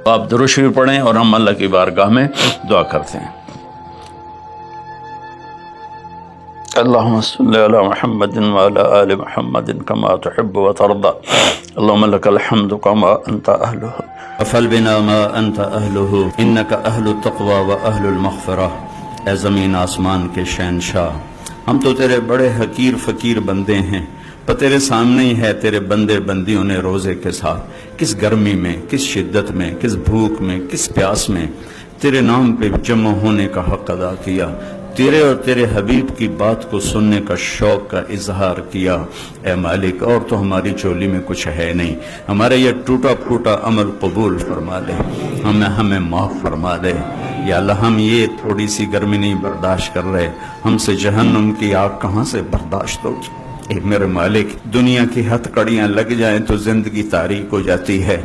آپ درود شریف پڑھیں اور ہم اللہ کی بارگاہ میں دعا کرتے ہیں۔ اللهم صل على محمد وعلى آل محمد كما تحب وترضى اللهم لك الحمد كما أنت أهله افعل بنا ما أنت أهله إنك أهل التقوى وأهل المغفرة۔ اے زمین آسمان کے شہنشاہ، ہم تو تیرے بڑے حقیر فقیر بندے ہیں، پر تیرے سامنے ہی ہے تیرے بندے بندیوں نے روزے کے ساتھ کس گرمی میں، کس شدت میں، کس بھوک میں، کس پیاس میں تیرے نام پہ جمع ہونے کا حق ادا کیا، تیرے اور تیرے حبیب کی بات کو سننے کا شوق کا اظہار کیا۔ اے مالک، اور تو ہماری چولی میں کچھ ہے نہیں، ہمارے یہ ٹوٹا پھوٹا عمل قبول فرما دے، ہمیں معاف فرما دے۔ یا اللہ، ہم یہ تھوڑی سی گرمی نہیں برداشت کر رہے، ہم سے جہنم کی آگ کہاں سے برداشت ہو۔ اے میرے مالک، دنیا کی ہتھ کڑیاں لگ جائیں تو زندگی تاریک ہو جاتی ہے،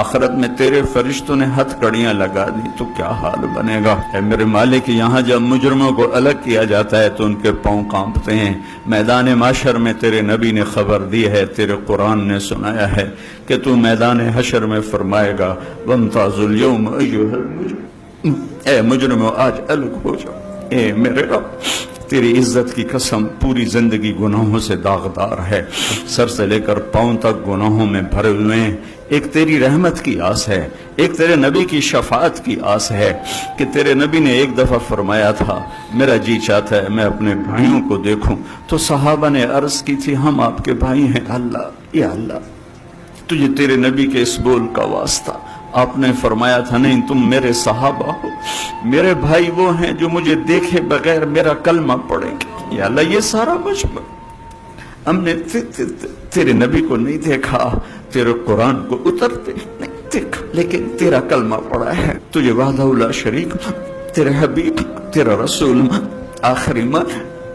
آخرت میں تیرے فرشتوں نے ہتھ کڑیاں لگا دی تو کیا حال بنے گا۔ اے میرے مالک، یہاں جب مجرموں کو الگ کیا جاتا ہے تو ان کے پاؤں کانپتے ہیں، میدان محشر میں تیرے نبی نے خبر دی ہے، تیرے قرآن نے سنایا ہے کہ تو میدان حشر میں فرمائے گا وَامْتَازُوا الْيَوْمَ أَيُّهَا الْمُجْرِمُونَ، اے مجرموں آج الگ ہو جاؤ۔ اے میرے رب، تیری عزت کی قسم، پوری زندگی گناہوں سے داغدار ہے، سر سے لے کر پاؤں تک گناہوں میں بھرے ہوئے ہیں۔ ایک تیری رحمت کی آس ہے، ایک تیرے نبی کی شفاعت کی آس ہے کہ تیرے نبی نے ایک دفعہ فرمایا تھا، میرا جی چاہتا ہے میں اپنے بھائیوں کو دیکھوں، تو صحابہ نے عرض کی تھی ہم آپ کے بھائی ہیں۔ اللہ، یا اللہ، تجھے تیرے نبی کے اس بول کا واسطہ، آپ نے فرمایا تھا نہیں تم میرے صحابہ ہو، میرے بھائی وہ ہیں جو مجھے دیکھے بغیر میرا کلمہ پڑھیں گے۔ یا اللہ، یہ سارا مجمع ہم نے تیرے نبی کو نہیں دیکھا، تیرے قرآن کو اترتے نہیں دیکھا، لیکن تیرا کلمہ پڑھا ہے، تجھے وحدہ لا شریک، تیرے حبیب، تیرا رسول آخری ماں۔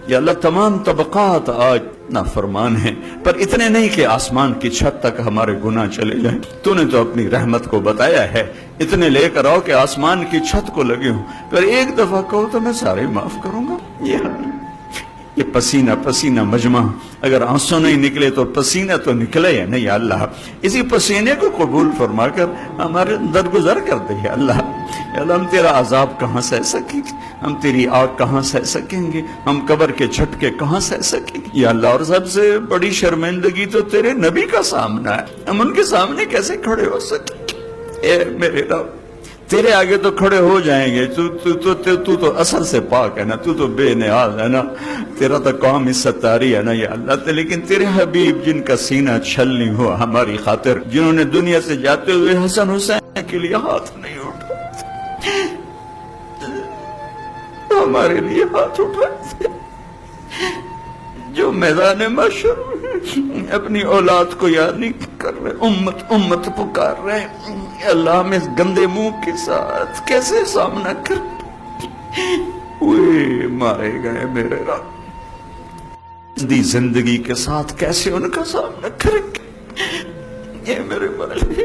یا اللہ، تمام طبقات آج نافرمان ہیں، پر اتنے نہیں کہ آسمان کی چھت تک ہمارے گناہ چلے جائیں۔ تو نے تو اپنی رحمت کو بتایا ہے، اتنے لے کر آؤ کہ آسمان کی چھت کو لگے ہوں، پر ایک دفعہ کہو تو میں سارے معاف کروں گا۔ یہ پسینہ پسینہ مجمع، اگر آنسو نہیں نکلے تو پسینہ تو نکلے یا نہیں۔ یا اللہ، اسی پسینے کو قبول فرما کر ہمارے درگزر کر دے۔ یا اللہ، ہم تیرا عذاب کہاں سہ سکیں گے، ہم تیری آگ کہاں سہ سکیں گے، ہم قبر کے جھٹکے کہاں سہ سکیں گے۔ یا اللہ، اور سب سے بڑی شرمندگی تو تیرے نبی کا سامنا ہے، ہم ان کے سامنے کیسے کھڑے ہو سکیں گے۔ اے میرے رب، تیرے آگے تو کھڑے ہو جائیں گے، تو تو اصل سے پاک ہے نا، تو بے نیاز ہے نا، تیرا تو قوم ستاری ہے نا۔ یا اللہ، لیکن تیرے حبیب جن کا سینہ چھلنی ہوا ہماری خاطر، جنہوں نے دنیا سے جاتے ہوئے حسن حسین کے لیے ہاتھ نہیں اٹھا، ہمارے لیے ہاتھ اٹھائے، جو میدان محشر میں اپنی اولاد کو یاد نہیں کر رہے، امت پکار رہے ہیں۔ اللہ، ہم اس گندے منہ کے ساتھ کیسے سامنا کر، وہ مارے گئے میرے رب، دی زندگی کے ساتھ کیسے ان کا سامنا کریں گے۔ یہ میرے مالک،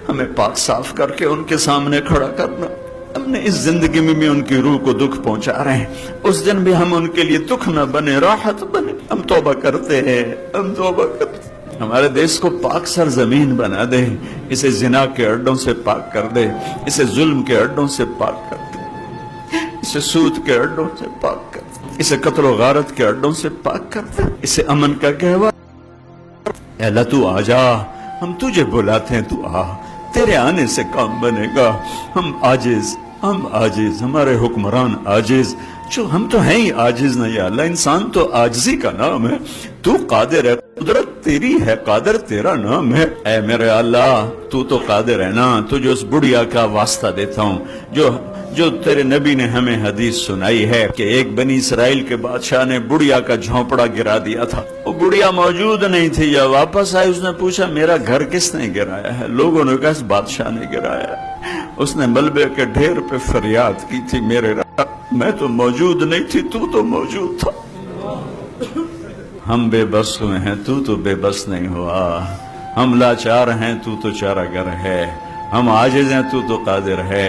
ہمیں پاک صاف کر کے ان کے سامنے کھڑا کرنا۔ ہم نے اس زندگی میں بھی ان کی روح کو دکھ پہنچا رہے ہیں، اس دن بھی ہم ان کے لیے دکھ نہ بنے، راحت بنے۔ ہم توبہ کرتے ہیں، ہم توبہ کرتے ہیں۔ ہمارے دیش کو پاک سرزمین بنا دے، اسے زنا کے اڈوں سے پاک کر دے، اسے ظلم کے اڈوں سے پاک کر دے، اسے سود کے اڈوں سے پاک کر دے، اسے قتل و غارت کے اڈوں سے پاک کر دے، اسے امن کا گہوارہ۔ اے اللہ، تو آ جا، ہم تجھے بلاتے ہیں، تو آ، تیرے آنے سے کام بنے گا۔ ہم عاجز، ہمارے حکمران عاجز، جو ہم تو ہیں ہی عاجز نا۔ یا اللہ، انسان تو عاجزی کا نام ہے، تو قادر ہے، قدرت تیری ہے، قادر تیرا نام ہے۔ اے میرے اللہ، تو قادر ہے نا۔ تجھے اس بڑھیا کا واسطہ دیتا ہوں جو تیرے نبی نے ہمیں حدیث سنائی ہے کہ ایک بنی اسرائیل کے بادشاہ نے بڑھیا کا جھونپڑا گرا دیا تھا، وہ بڑھیا موجود نہیں تھی، یا واپس آئی، اس نے پوچھا میرا گھر کس نے گرایا ہے؟ لوگوں نے کہا اس بادشاہ نے گرایا ہے۔ اس نے ملبے کے ڈھیر پہ فریاد کی تھی، میرے رب، میں تو موجود نہیں تھی، تو موجود تھا۔ ہم بے بس ہوئے ہیں، تو بے بس نہیں ہوا، ہم لاچار ہیں، تو چارہ گر ہے، ہم عاجز ہیں، تو قادر ہے۔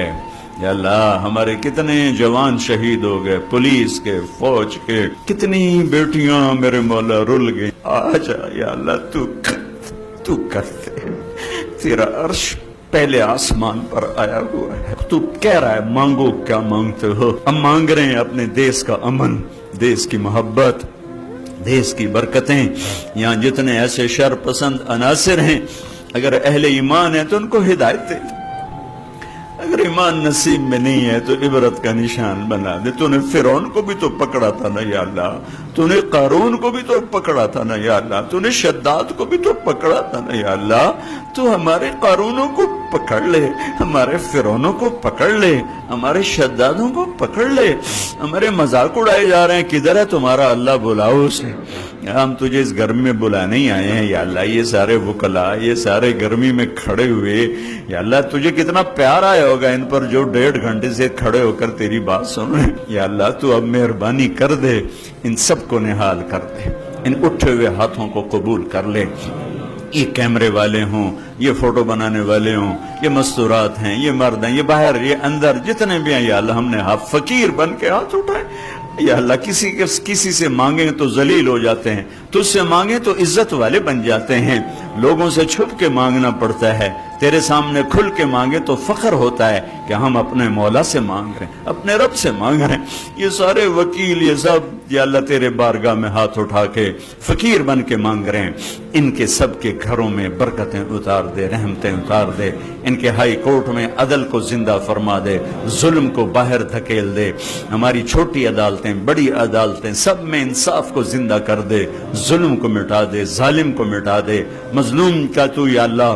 یا اللہ، ہمارے کتنے جوان شہید ہو گئے، پولیس کے، فوج کے، کتنی بیٹیاں میرے مولا رل گئی۔ آجا یا اللہ، تو کرتے، تیرا عرش پہلے آسمان پر آیا ہوا ہے. تو کہہ رہا ہے مانگو کیا مانگتے ہو. ہم مانگ رہے ہیں اپنے دیس کا امن، دیس کی محبت، دیس کی برکتیں. یہاں جتنے ایسے شر پسند عناصر ہیں اگر اہل ایمان ہیں تو ان کو ہدایت دے. اگر ایمان نصیب میں نہیں ہے تو عبرت کا نشان بنا دے. تو نے فرعون کو بھی تو پکڑا تھا نا یا اللہ، تو نے قارون کو بھی تو پکڑا تھا نا یا اللہ، تو نے شداد کو بھی تو پکڑا تھا نا یا اللہ. تو ہمارے قارونوں کو پکڑ لے، ہمارے فرعونوں کو پکڑ لے، ہمارے شدادوں کو پکڑ لے. ہمارے مذاق اڑائے جا رہے ہیں، کدھر ہے تمہارا اللہ؟ بلاؤ اسے. ہم تجھے اس گرمی میں بلانے ہی آئے ہیں یا اللہ. یہ سارے وکلا، یہ سارے گرمی میں کھڑے ہوئے یا اللہ، تجھے کتنا پیار آیا ہوگا ان پر جو 1.5 گھنٹے سے کھڑے ہو کر تیری بات سن رہے ہیں. یا اللہ تو اب مہربانی کر دے، ان سب کو نحال کر دے، ان اٹھے ہوئے ہاتھوں کو قبول کر لے. یہ کیمرے والے ہوں، یہ فوٹو بنانے والے ہوں، یہ مستورات ہیں، یہ مرد ہیں، یہ باہر، یہ اندر، جتنے بھی ہیں یا اللہ، ہم نے فقیر بن کے ہاتھ اٹھائے. یا اللہ کسی سے مانگیں تو ذلیل ہو جاتے ہیں، تجھ سے مانگیں تو عزت والے بن جاتے ہیں. لوگوں سے چھپ کے مانگنا پڑتا ہے، تیرے سامنے کھل کے مانگے تو فخر ہوتا ہے کہ ہم اپنے مولا سے مانگ رہے ہیں، اپنے رب سے مانگ رہے ہیں. یہ سارے وکیل، یہ سب یا اللہ تیرے بارگاہ میں ہاتھ اٹھا کے فقیر بن کے مانگ رہے ہیں. ان کے سب کے گھروں میں برکتیں اتار دے، رحمتیں اتار دے. ان کے ہائی کورٹ میں عدل کو زندہ فرما دے، ظلم کو باہر دھکیل دے. ہماری چھوٹی عدالتیں، بڑی عدالتیں، سب میں انصاف کو زندہ کر دے، ظلم کو مٹا دے، ظالم کو مٹا دے. مظلوم کا تو یا اللہ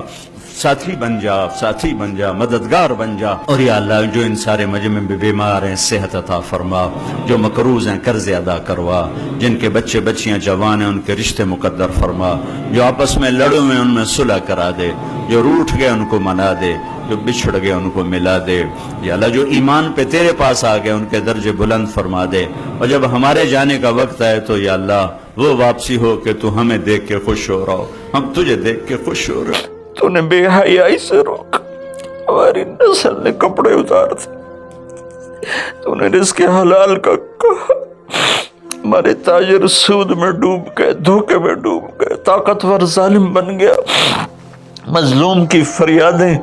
ساتھی بن جا، ساتھی بن جا، مددگار بن جا. اور یا اللہ جو ان سارے مجمع میں بیمار ہیں صحت عطا فرما، جو مقروض ہیں قرض ادا کروا، جن کے بچے بچیاں جوان ہیں ان کے رشتے مقدر فرما، جو آپس میں لڑے ہوئے ان میں صلح کرا دے، جو روٹھ گئے ان کو منا دے، جو بچھڑ گئے ان کو ملا دے. یا اللہ جو ایمان پہ تیرے پاس آ گئے ان کے درجے بلند فرما دے. اور جب ہمارے جانے کا وقت آئے تو یا اللہ وہ واپسی ہو کہ تو ہمیں دیکھ کے خوش ہو رہا ہو، ہم تجھے دیکھ کے خوش ہو رہے. تو نے بے حیائی سے روک، ہماری نسل نے کپڑے اتار دے. تو نے رزق حلال کا کہا، ہمارے تاجر سود میں ڈوب گئے، دھوکے میں ڈوب گئے، طاقتور ظالم بن گیا. مظلوم کی فریادیں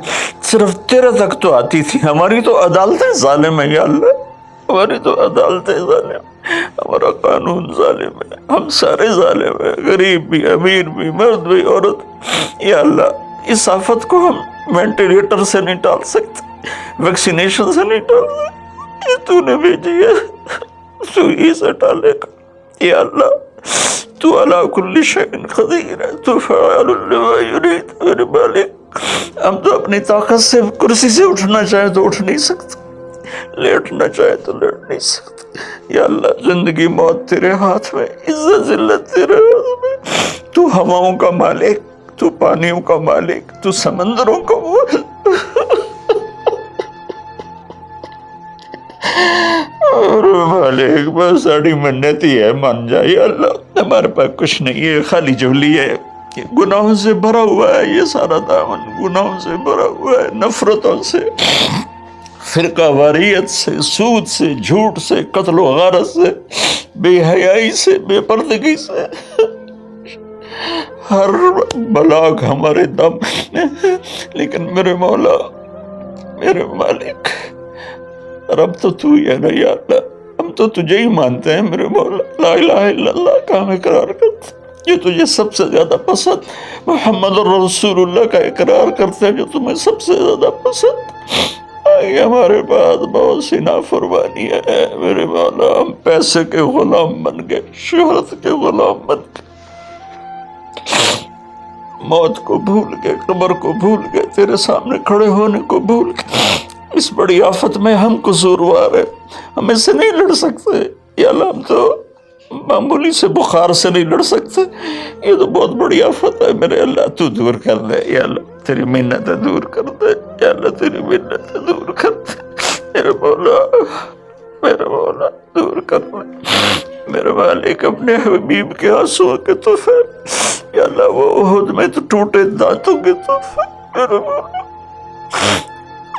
صرف تیرے تک تو آتی تھی. ہماری تو عدالتیں ظالم ہیں یا اللہ، ہماری تو عدالتیں ظالم، ہمارا قانون ظالم ہے، ہم سارے ظالم ہیں، غریب بھی، امیر بھی، مرد بھی، عورت. یا اللہ اس آفت کو ہم وینٹیلیٹر سے نہیں ٹال سکتے، ویکسینیشن سے نہیں ٹال سکتے. یہ تو نے بھیجی ہے، تو ہی سے ٹالے گا. یا اللہ تو علی کل شیء قدیر ہے، تو فعال لما یرید. میرے مالک ہم تو اپنی طاقت سے کرسی سے اٹھنا چاہیں تو اٹھ نہیں سکتے، لیٹنا چاہے تو لیٹ نہیں سکتے. یا اللہ زندگی موت تیرے ہاتھ میں، عزت ذلت تیرے ہاتھ میں. تو ہواؤں کا مالک، تو پانیوں کا مالک، تو سمندروں کا مالک. اور مالک بس ساڑی منتی ہے، مان جا یا اللہ. ہمارے پاس کچھ نہیں ہے، خالی جھولی ہے. یہ گناہوں سے بھرا ہوا ہے، یہ سارا دامن گناہوں سے بھرا ہوا ہے، نفرتوں سے، فرقہ واریت سے، سود سے، جھوٹ سے، قتل و غارت سے، بے حیائی سے، بے پردگی سے. ہر بلاغ ہمارے دم. لیکن میرے مولا، میرے مالک، رب تو ہی ہے نا یا اللہ. ہم تو تجھے ہی مانتے ہیں میرے مولا. لا الہ الا اللہ کا ہم اقرار کرتے ہیں جو تجھے سب سے زیادہ پسند، محمد رسول اللہ کا اقرار کرتے ہیں جو تمہیں سب سے زیادہ پسند. آئی ہمارے بعد بہت سی نافرمانی ہے میرے مولا. ہم پیسے کے غلام بن گئے، شہرت کے غلام بن گئے، موت کو بھول گئے، قبر کو بھول گئے، تیرے سامنے کھڑے ہونے کو بھول گئے. اس بڑی آفت میں ہم قصوروار ہیں، ہم اس سے نہیں لڑ سکتے. یا اللہ ہم تو معمولی سے بخار سے نہیں لڑ سکتے، یہ تو بہت بڑی آفت ہے میرے اللہ. تو دور کر دے یا اللہ، تیری منتیں دور کر دے یا اللہ، تیری منتیں دور کر دے میرے مولا. میرے مولا دور کر دے میرے مالک. اپنے حبیب کے آنسوں کے تحفے یا اللہ، وہ احد میں تو ٹوٹے دانتوں کے تحفے میرے مولا.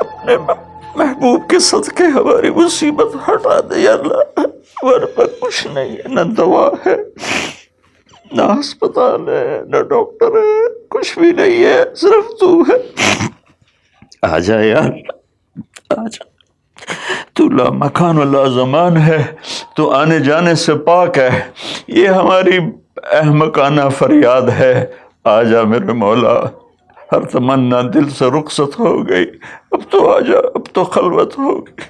اپنے محبوب کے صدقے ہماری مصیبت ہٹا دے یا اللہ. ہمارے پاس کچھ نہیں ہے، نہ دوا ہے، نہ ہسپتال ہے، نہ ڈاکٹر ہے، کچھ بھی نہیں ہے، صرف تو ہے. آ جا یار، آ جا، تو لا مکان ولا زمان ہے، تو آنے جانے سے پاک ہے، یہ ہماری احمقانہ فریاد ہے، آ جا میرے مولا، ہر تمنا دل سے رخصت ہو گئی، اب تو آ جا، اب تو خلوت ہو گئی،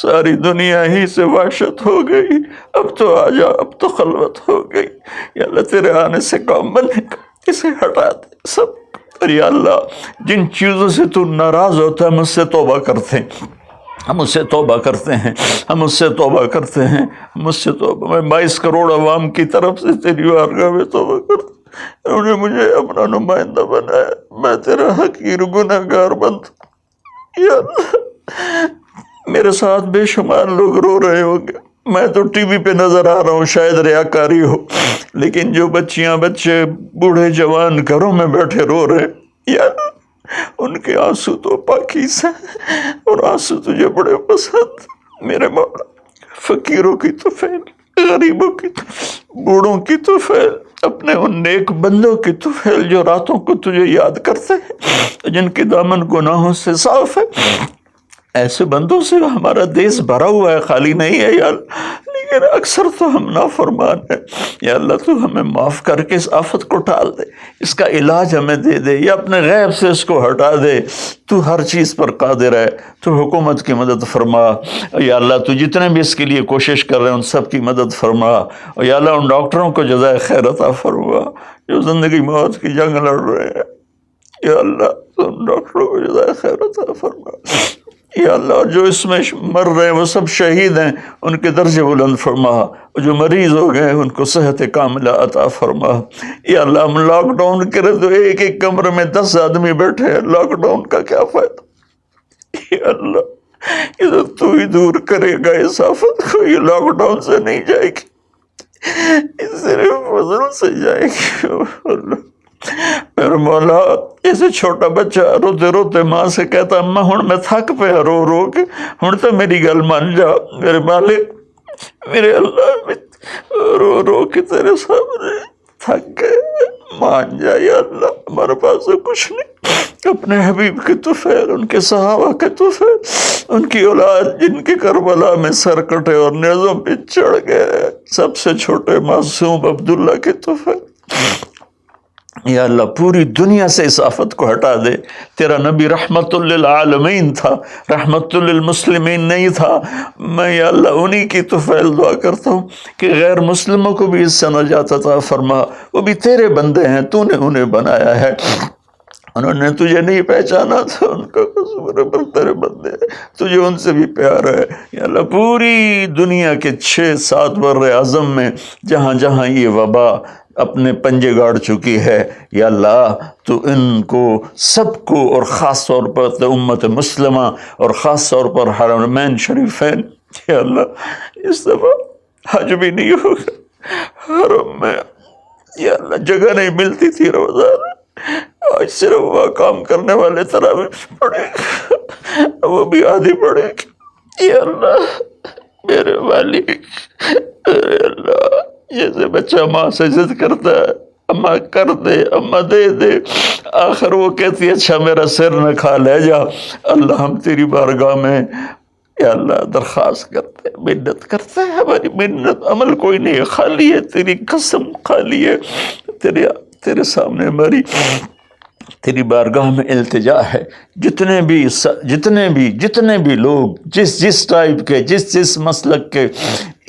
ساری دنیا ہی سے وحشت ہو گئی، اب تو آ جا، اب تو خلوت ہو گئی، یا اللہ تیرے آنے سے کام بنے گا، اسے ہٹا دے سب۔ اور یا اللہ جن چیزوں سے تو ناراض ہوتا ہے ہم اس سے توبہ کرتے ہیں، ہم اس سے توبہ کرتے ہیں، ہم اس سے توبہ کرتے ہیں، ہم اس سے توبہ، میں 22 کروڑ عوام کی طرف سے تیری بارگاہ میں توبہ کرتا ہوں، انہوں نے مجھے اپنا نمائندہ بنایا، میں تیرا حقیر گنہگار بند، یا اللہ میرے ساتھ بے شمار لوگ رو رہے ہوں گے، میں تو ٹی وی پہ نظر آ رہا ہوں، شاید ریاکاری ہو، لیکن جو بچیاں بچے بوڑھے جوان گھروں میں بیٹھے رو رہے، یا ان کے آنسو تو پاکیزہ ہیں، اور آنسو تجھے بڑے پسند، میرے مولا، فقیروں کی تو فیل، غریبوں کی تو، بوڑھوں کی تو فیل، اپنے ان نیک بندوں کی تو فیل جو راتوں کو تجھے یاد کرتے ہیں، جن کے دامن گناہوں سے صاف ہے، ایسے بندوں سے ہمارا دیس بھرا ہوا ہے، خالی نہیں ہے یا اللہ، لیکن اکثر تو ہم نافرمان ہیں، یا اللہ تو ہمیں معاف کر کے اس آفت کو ٹال دے، اس کا علاج ہمیں دے دے، یا اپنے غیب سے اس کو ہٹا دے، تو ہر چیز پر قادر ہے، تو حکومت کی مدد فرما، یا اللہ تو جتنے بھی اس کے لیے کوشش کر رہے ہیں ان سب کی مدد فرما، اور یا اللہ ان ڈاکٹروں کو جزائے خیر عطا فرما جو زندگی موت کی جنگ لڑ رہے ہیں، یا اللہ تو ان ڈاکٹروں کو جزائے خیر عطا فرما، یا اللہ جو اس میں مر رہے ہیں وہ سب شہید ہیں، ان کے درجے بلند فرما، جو مریض ہو گئے ان کو صحت کاملہ عطا فرما، یا اللہ ہم لاک ڈاؤن کرے تو ایک ایک کمرے میں 10 آدمی بیٹھے ہیں، لاک ڈاؤن کا کیا فائدہ، یا اللہ یہ تو تو ہی دور کرے گا اس آفت کو، یہ لاک ڈاؤن سے نہیں جائے گی، یہ صرف فضل سے جائے گی، اللہ میرے مولا، ایسے چھوٹا بچہ روتے روتے ماں سے کہتا اماں ہن میں تھک پیا رو رو کے، ہن تو میری گل مان جا، میرے مالک میرے اللہ، رو رو کے تیرے سامنے تھک گئے، مان جا یا اللہ، ہمارے پاس تو کچھ نہیں، اپنے حبیب کے طفیل، ان کے صحابہ کے طفیل، ان کی اولاد جن کے کربلا میں سر کٹے اور نیزوں پہ چڑھ گئے، سب سے چھوٹے معصوم عبداللہ کے طفیل، یا اللہ پوری دنیا سے اس آفت کو ہٹا دے، تیرا نبی رحمت للعالمین تھا، رحمت للمسلمین نہیں تھا، میں یا اللہ انہی کی طفیل دعا کرتا ہوں کہ غیر مسلموں کو بھی اس سے نجات عطا فرما، وہ بھی تیرے بندے ہیں، تو نے انہیں بنایا ہے، انہوں نے تجھے نہیں پہچانا تھا، ان کا قصور ہے، پر تیرے بندے ہیں، تجھے ان سے بھی پیار ہے، یا اللہ پوری دنیا کے 6-7 بر اعظم میں جہاں جہاں یہ وبا اپنے پنجے گاڑ چکی ہے، یا اللہ تو ان کو سب کو، اور خاص طور پر امت مسلمہ اور خاص طور پر حرمین شریفین، یا اللہ اس دفعہ حج بھی نہیں ہوگا، حرم میں یا اللہ جگہ نہیں ملتی تھی روزانہ، آج صرف وہ کام کرنے والے تراویح پڑھے گا، وہ بھی آدھی پڑھے گی، یا اللہ میرے مالک، میرے اللہ جیسے بچہ ماں سے ضد کرتا ہے اماں کر دے، اماں دے دے، آخر وہ کہتی ہے اچھا میرا سر نہ کھا لے جا، اللہ ہم تیری بارگاہ میں یا اللہ درخواست کرتے ہیں، منت کرتے ہیں، ہماری منت عمل کوئی نہیں ہے، خالی ہے تیری قسم، خالی ہے تیرے سامنے ہماری تیری بارگاہ میں التجا ہے، جتنے بھی لوگ جس ٹائپ کے جس مسلک کے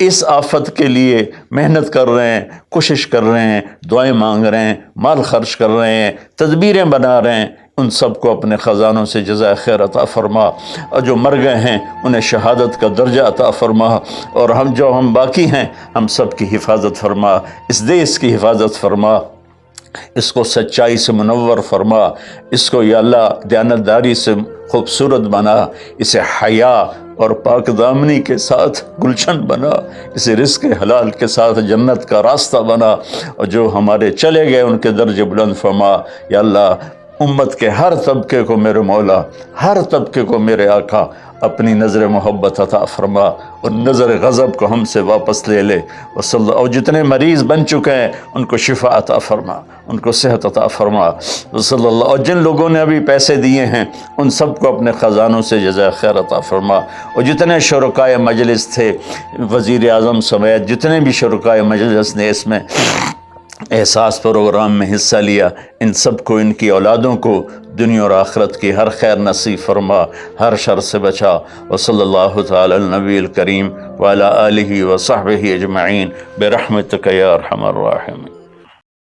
اس آفت کے لیے محنت کر رہے ہیں، کوشش کر رہے ہیں، دعائیں مانگ رہے ہیں، مال خرچ کر رہے ہیں، تدبیریں بنا رہے ہیں، ان سب کو اپنے خزانوں سے جزائے خیر عطا فرما، اور جو مر گئے ہیں انہیں شہادت کا درجہ عطا فرما، اور ہم باقی ہیں ہم سب کی حفاظت فرما، اس دیس کی حفاظت فرما، اس کو سچائی سے منور فرما، اس کو یا اللہ دیانتداری سے خوبصورت بنا، اسے حیا اور پاک دامنی کے ساتھ گلشن بنا، اسے رزق حلال کے ساتھ جنت کا راستہ بنا، اور جو ہمارے چلے گئے ان کے درجے بلند فرما، یا اللہ امت کے ہر طبقے کو میرے مولا، ہر طبقے کو میرے آقا اپنی نظر محبت عطا فرما اور نظر غضب کو ہم سے واپس لے لے۔ اور جتنے مریض بن چکے ہیں ان کو شفا عطا فرما، ان کو صحت عطا فرما صلی اللہ۔ اور جن لوگوں نے ابھی پیسے دیے ہیں ان سب کو اپنے خزانوں سے جزائے خیر عطا فرما۔ اور جتنے شرکائے مجلس تھے، وزیر اعظم سمیت جتنے بھی شرکائے مجلس نے اس میں احساس پروگرام میں حصہ لیا، ان سب کو، ان کی اولادوں کو دنیا اور آخرت کی ہر خیر نصیب فرما، ہر شر سے بچا۔ وصلی اللہ تعالی النبی الکریم وعلی آلہ وصحبہ اجمعین برحمتک یا ارحم الراحمین۔